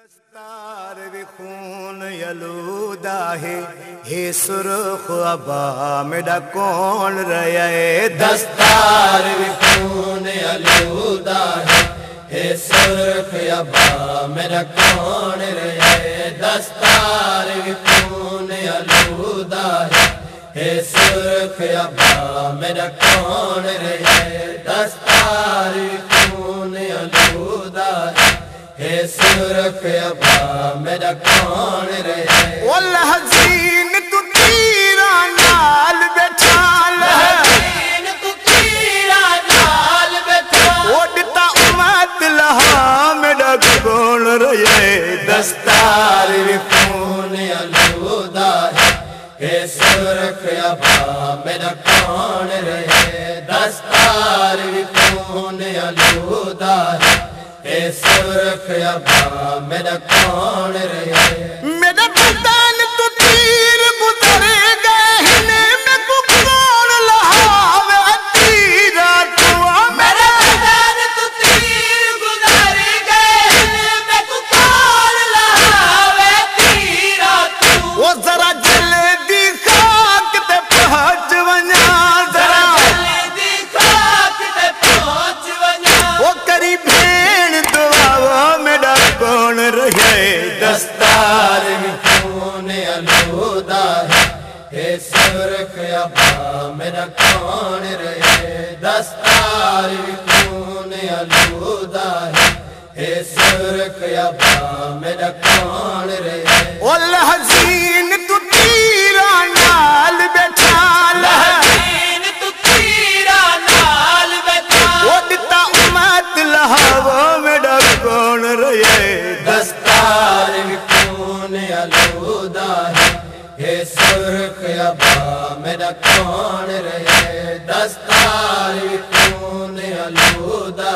دستار بھی خون یلودا ہے سرخ ابا میرا کون رہے دستار بھی خون یلودا ہے سرخ ابا میرا کون رہے دستار بھی خون یلودا ہے سرخ ابا میرا کون رہے دستار بھی خون یلودا ہے سرخ ابا میرا کون رہے والحزین تو تیرا نال بیٹھال تو تیرا نال بیٹھا اوڈتا امت لہا میرا کون رہے دستار بھی خون یلودا ہے سرخ ابا میرا کون رہے دستار بھی خون یلودا ہے سرخ ابا میرا کون رہے میرا بدن تو تیر گزر گئے میں کو کون لہاوے تیرا تو میرا بدن تو تیر گزر گئے میں کو کون لہاوے تیرا تو وہ ذرا جلدی خاک تے پہنچ ونجا ذرا جلدی خاک تے پہنچ ونجا وہ کری بھین دعا میرا کون رہے دستار بھی خون یلودا ہے سرخ ابا میرا کون رہے دستار بھی خون یلودا ہے سرخ ابا میرا کون رہے والحزین تو تیرا نال بیٹھال تو تیرا نال بیٹھا اوڈتا امت لہاوے میرا کون رہے دستار بھی خون یلودا ہے سرخ ابا میرا کون رہے دستار بھی خون یلودا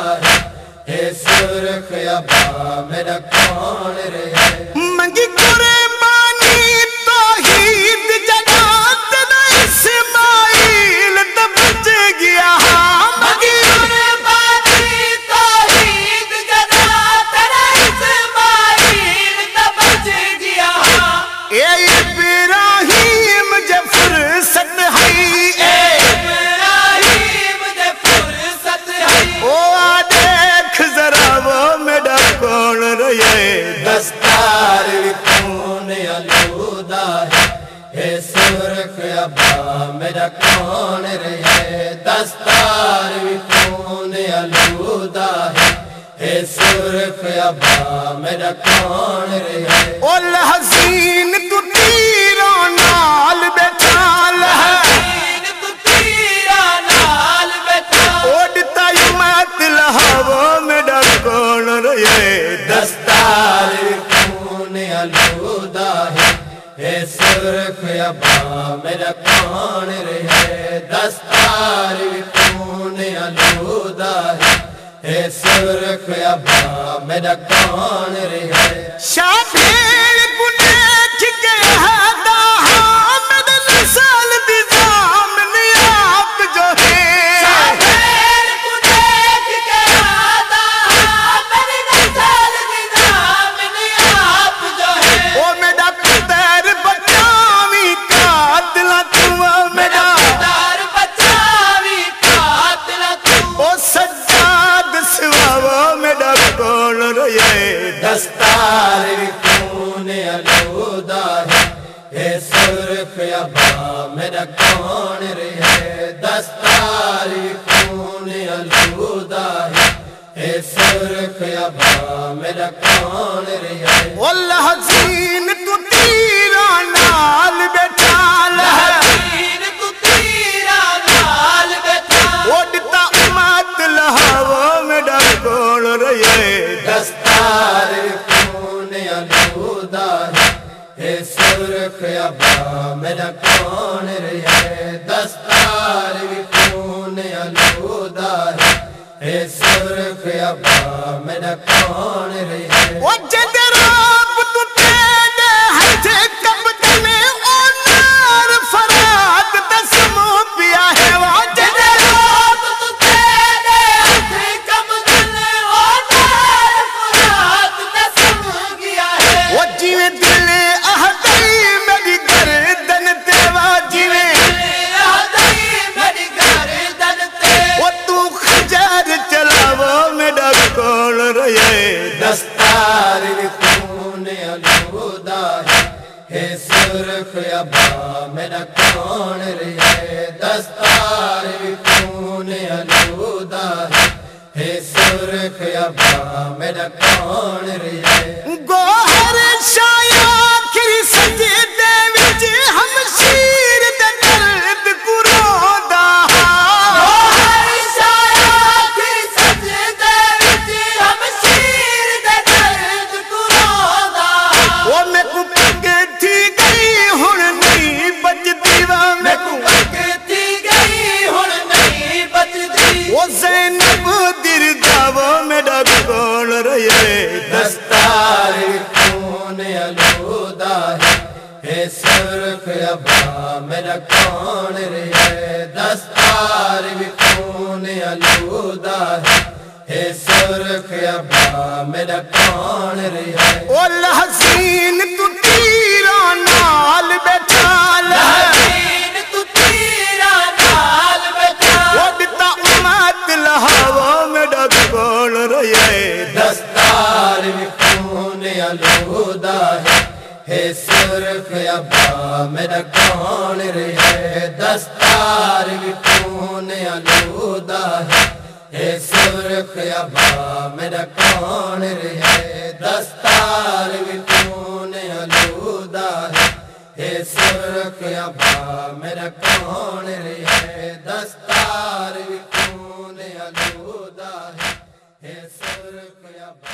ہے سرخ ابا میرا کون رہے منگی قربانی توحید جنات دا اسماعیل تو بچ گیا مگی قربانی توحید جنات دا اسماعیل تو بچ گیا اے ابراہیم جب فرصت ہے ابراہیم دے فرصت ہے او آ دیکھ ذرا وہ میرا کون رہے دستار بھی خون یلودا ہے سرخ ابا میرا کون رہے دستار بھی خون یلودا ہے سرخ ابا میرا کون رہے والحزین تو تیرا نال بیٹھال تو تیرا نال بیٹھا اوڈتا امت لہاوے میرا کون رہے دستار بھی خون یلودا ہے سرخ ابا میرا کون رہے دستار بھی خون یلودا ہے سرخ ابا میرا کون رہے شابیر گنیٹھ کے ہدا حامد نسل دی زامن آپ جو ہے شابیر گنیٹھ کے ہدا حامد نسل دی زامن آپ جو ہے او میرا پتر بچاوی قاتل تو میرا دار بچاوی قاتل تو او سجاد سوا میرا کون رہے دستار بھی خون یلودا ہے سرخ ابا میرا کون رہے دستار بھی خون یلودا ہے سرخ ابا میرا کون رہے والحزین تو تیرا نال بیٹھال تو تیرا نال بیٹھا اوڈتا امت لہاوے میرا کون رہے دستار بھی خون یلودا ہے سرخ ابا میرا کون رہے دستار بھی خون یلودا ہے سرخ ابا میرا کون رہے او جدراب تو تیرے ہاتھ کپتن او نار فرات تسمو پیا ہے وہ جدراب تو تیرے ہاتھ کمدن اور نار فرات دسم گیا دستار خون آلودہ ہے سرخ ابا میرا کون رہے دستار خون آلودہ ہے سرخ ابا میرا کون رہے گوہر شایا کری سجدے وچ ہم شیر دے درد کو روندا گوہر شایا کری سجدے وچ ہم شیر دے درد کو روندا او میں کو پگتی گئی ہن نہیں بچدی وا میں کو پگتی گئی ہن نہیں بچدی او زینب درگاہ میرا کون رہے دستار خون آلودہ ہے سرخ ابا میرا کون رہے دستار خون آلودہ ہے سرخ ابا میرا کون رہے او لحسین تو تیرا نال بیٹھا لحسین تو تیرا نال بیٹھا او دتا امت لہوا میرا کون رہے دستار خون آلودہ ہے سرخ ابا میرا کون رہے دستار خون آلودہ ہے سرخ ابا میرا کون رہے دستار خون آلودہ ہے سرخ ابا میرا کون رہے دستار خون آلودہ ہے سرخ ابا